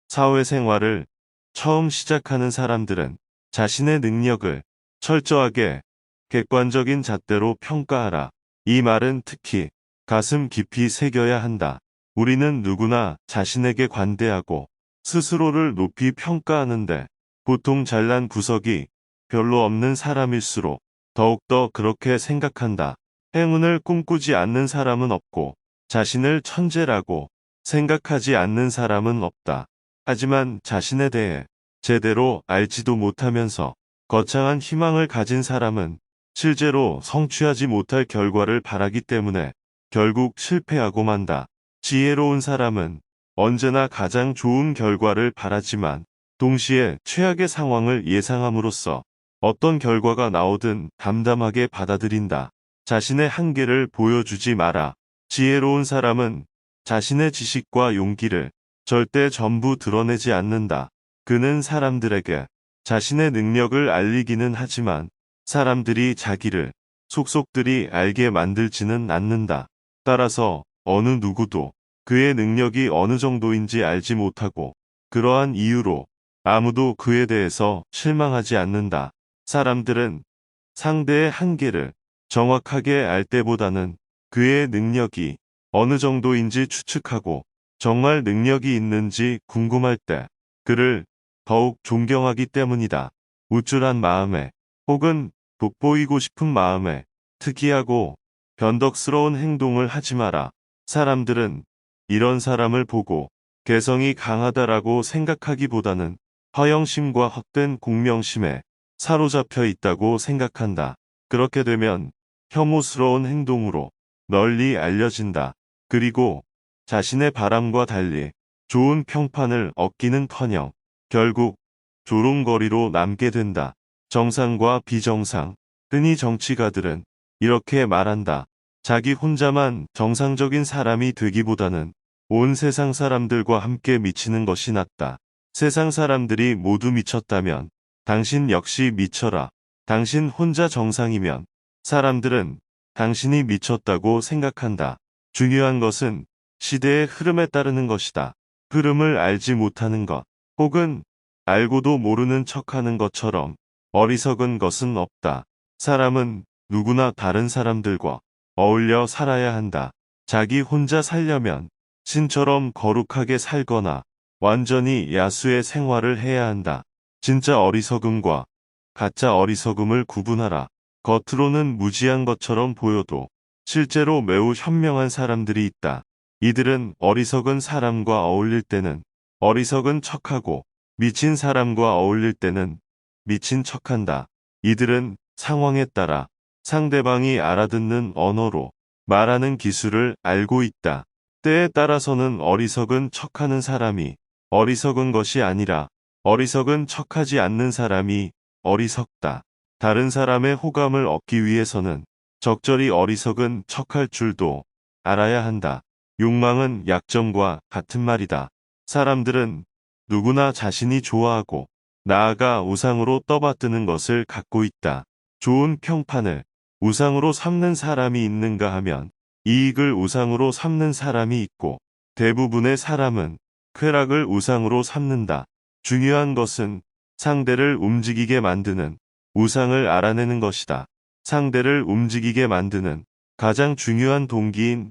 사회생활을 처음 시작하는 사람들은 자신의 능력을 철저하게 객관적인 잣대로 평가하라. 이 말은 특히 가슴 깊이 새겨야 한다. 우리는 누구나 자신에게 관대하고 스스로를 높이 평가하는데 보통 잘난 구석이 별로 없는 사람일수록 더욱더 그렇게 생각한다. 행운을 꿈꾸지 않는 사람은 없고 자신을 천재라고 생각하지 않는 사람은 없다. 하지만 자신에 대해 제대로 알지도 못하면서 거창한 희망을 가진 사람은 실제로 성취하지 못할 결과를 바라기 때문에 결국 실패하고 만다. 지혜로운 사람은 언제나 가장 좋은 결과를 바라지만 동시에 최악의 상황을 예상함으로써 어떤 결과가 나오든 담담하게 받아들인다. 자신의 한계를 보여주지 마라. 지혜로운 사람은 자신의 지식과 용기를 절대 전부 드러내지 않는다. 그는 사람들에게 자신의 능력을 알리기는 하지만 사람들이 자기를 속속들이 알게 만들지는 않는다. 따라서 어느 누구도 그의 능력이 어느 정도인지 알지 못하고 그러한 이유로 아무도 그에 대해서 실망하지 않는다. 사람들은 상대의 한계를 정확하게 알 때보다는 그의 능력이 어느 정도인지 추측하고 정말 능력이 있는지 궁금할 때 그를 더욱 존경하기 때문이다. 우쭐한 마음에 혹은 돋보이고 싶은 마음에 특이하고 변덕스러운 행동을 하지 마라. 사람들은 이런 사람을 보고 개성이 강하다라고 생각하기보다는 허영심과 헛된 공명심에 사로잡혀 있다고 생각한다. 그렇게 되면 혐오스러운 행동으로 널리 알려진다. 그리고 자신의 바람과 달리 좋은 평판을 얻기는커녕 결국 조롱거리로 남게 된다. 정상과 비정상. 흔히 정치가들은 이렇게 말한다. 자기 혼자만 정상적인 사람이 되기보다는 온 세상 사람들과 함께 미치는 것이 낫다. 세상 사람들이 모두 미쳤다면 당신 역시 미쳐라. 당신 혼자 정상이면 사람들은 당신이 미쳤다고 생각한다. 중요한 것은 시대의 흐름에 따르는 것이다. 흐름을 알지 못하는 것, 혹은 알고도 모르는 척하는 것처럼 어리석은 것은 없다. 사람은 누구나 다른 사람들과 어울려 살아야 한다. 자기 혼자 살려면 신처럼 거룩하게 살거나 완전히 야수의 생활을 해야 한다. 진짜 어리석음과 가짜 어리석음을 구분하라. 겉으로는 무지한 것처럼 보여도 실제로 매우 현명한 사람들이 있다. 이들은 어리석은 사람과 어울릴 때는 어리석은 척하고 미친 사람과 어울릴 때는 미친 척한다. 이들은 상황에 따라 상대방이 알아듣는 언어로 말하는 기술을 알고 있다. 때에 따라서는 어리석은 척하는 사람이 어리석은 것이 아니라 어리석은 척하지 않는 사람이 어리석다. 다른 사람의 호감을 얻기 위해서는 적절히 어리석은 척할 줄도 알아야 한다. 욕망은 약점과 같은 말이다. 사람들은 누구나 자신이 좋아하고 나아가 우상으로 떠받드는 것을 갖고 있다. 좋은 평판을 우상으로 삼는 사람이 있는가 하면 이익을 우상으로 삼는 사람이 있고 대부분의 사람은 쾌락을 우상으로 삼는다. 중요한 것은 상대를 움직이게 만드는 우상을 알아내는 것이다. 상대를 움직이게 만드는 가장 중요한 동기인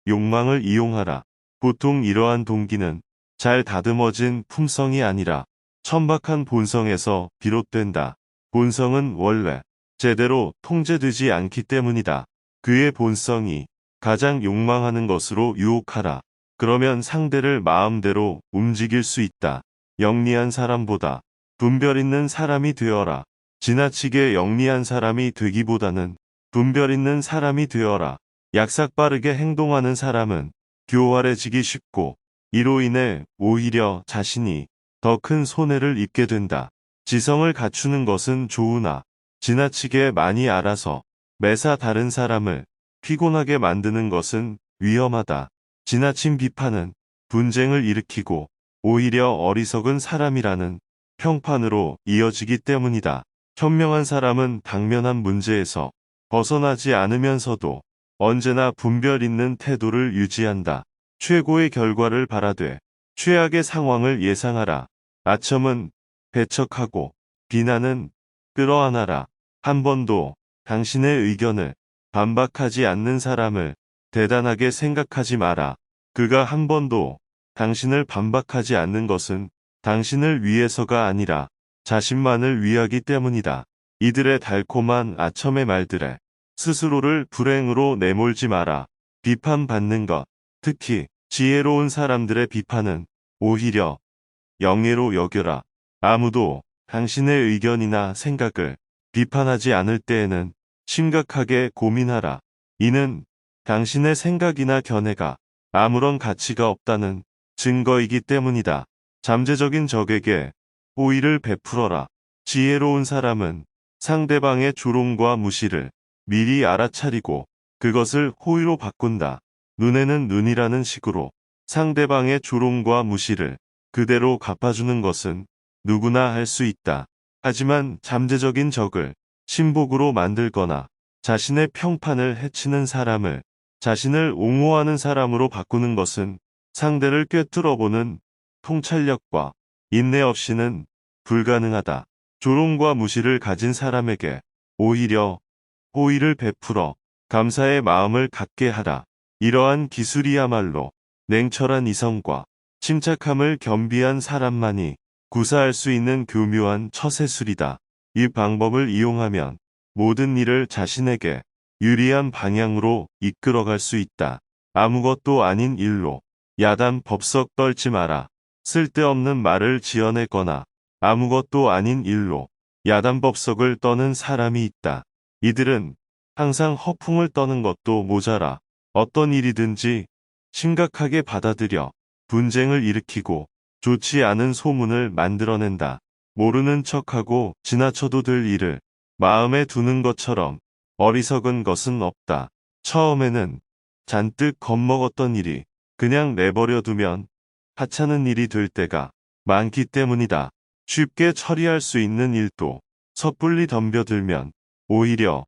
욕망을 이용하라. 보통 이러한 동기는 잘 다듬어진 품성이 아니라 천박한 본성에서 비롯된다. 본성은 원래 제대로 통제되지 않기 때문이다. 그의 본성이 가장 욕망하는 것으로 유혹하라. 그러면 상대를 마음대로 움직일 수 있다. 영리한 사람보다 분별 있는 사람이 되어라. 지나치게 영리한 사람이 되기보다는 분별 있는 사람이 되어라. 약삭빠르게 행동하는 사람은 교활해지기 쉽고 이로 인해 오히려 자신이 더 큰 손해를 입게 된다. 지성을 갖추는 것은 좋으나 지나치게 많이 알아서 매사 다른 사람을 피곤하게 만드는 것은 위험하다. 지나친 비판은 분쟁을 일으키고 오히려 어리석은 사람이라는 평판으로 이어지기 때문이다. 현명한 사람은 당면한 문제에서 벗어나지 않으면서도 언제나 분별 있는 태도를 유지한다. 최고의 결과를 바라되 최악의 상황을 예상하라. 아첨은 배척하고 비난은 끌어안아라. 한 번도 당신의 의견을 반박하지 않는 사람을 대단하게 생각하지 마라. 그가 한 번도 당신을 반박하지 않는 것은 당신을 위해서가 아니라 자신만을 위하기 때문이다. 이들의 달콤한 아첨의 말들에 스스로를 불행으로 내몰지 마라. 비판받는 것, 특히 지혜로운 사람들의 비판은 오히려 영예로 여겨라. 아무도 당신의 의견이나 생각을 비판하지 않을 때에는 심각하게 고민하라. 이는 당신의 생각이나 견해가 아무런 가치가 없다는 증거이기 때문이다. 잠재적인 적에게 호의를 베풀어라. 지혜로운 사람은 상대방의 조롱과 무시를 미리 알아차리고 그것을 호의로 바꾼다. 눈에는 눈이라는 식으로 상대방의 조롱과 무시를 그대로 갚아주는 것은 누구나 할 수 있다. 하지만 잠재적인 적을 신복으로 만들거나 자신의 평판을 해치는 사람을 자신을 옹호하는 사람으로 바꾸는 것은 상대를 꿰뚫어보는 통찰력과 인내 없이는 불가능하다. 조롱과 무시를 가진 사람에게 오히려 호의를 베풀어 감사의 마음을 갖게 하라. 이러한 기술이야말로 냉철한 이성과 침착함을 겸비한 사람만이 구사할 수 있는 교묘한 처세술이다. 이 방법을 이용하면 모든 일을 자신에게 유리한 방향으로 이끌어갈 수 있다. 아무것도 아닌 일로 야단 법석 떨지 마라. 쓸데없는 말을 지어내거나 아무것도 아닌 일로 야단 법석을 떠는 사람이 있다. 이들은 항상 허풍을 떠는 것도 모자라 어떤 일이든지 심각하게 받아들여 분쟁을 일으키고 좋지 않은 소문을 만들어낸다. 모르는 척하고 지나쳐도 될 일을 마음에 두는 것처럼 어리석은 것은 없다. 처음에는 잔뜩 겁먹었던 일이 그냥 내버려 두면 하찮은 일이 될 때가 많기 때문이다. 쉽게 처리할 수 있는 일도 섣불리 덤벼들면 오히려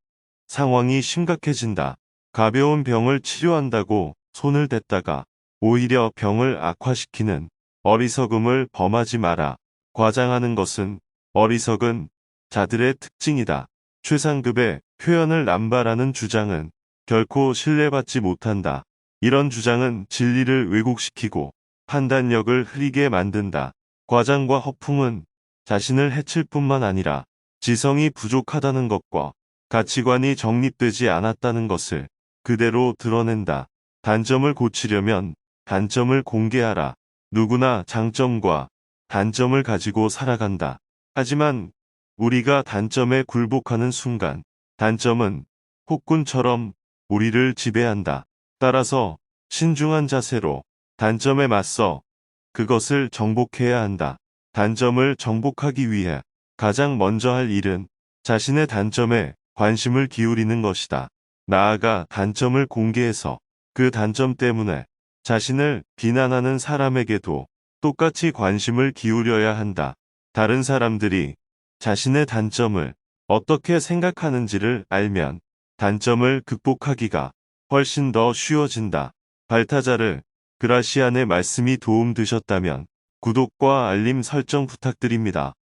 상황이 심각해진다. 가벼운 병을 치료한다고 손을 댔다가 오히려 병을 악화시키는 어리석음을 범하지 마라. 과장하는 것은 어리석은 자들의 특징이다. 최상급의 표현을 남발하는 주장은 결코 신뢰받지 못한다. 이런 주장은 진리를 왜곡시키고 판단력을 흐리게 만든다. 과장과 허풍은 자신을 해칠 뿐만 아니라 지성이 부족하다는 것과 가치관이 정립되지 않았다는 것을 그대로 드러낸다. 단점을 고치려면 단점을 공개하라. 누구나 장점과 단점을 가지고 살아간다. 하지만 우리가 단점에 굴복하는 순간 단점은 폭군처럼 우리를 지배한다. 따라서 신중한 자세로 단점에 맞서 그것을 정복해야 한다. 단점을 정복하기 위해 가장 먼저 할 일은 자신의 단점에 관심을 기울이는 것이다. 나아가 단점을 공개해서 그 단점 때문에 자신을 비난하는 사람에게도 똑같이 관심을 기울여야 한다. 다른 사람들이 자신의 단점을 어떻게 생각하는지를 알면 단점을 극복하기가 훨씬 더 쉬워진다. 발타자르 그라시안의 말씀이 도움되셨다면 구독과 알림 설정 부탁드립니다.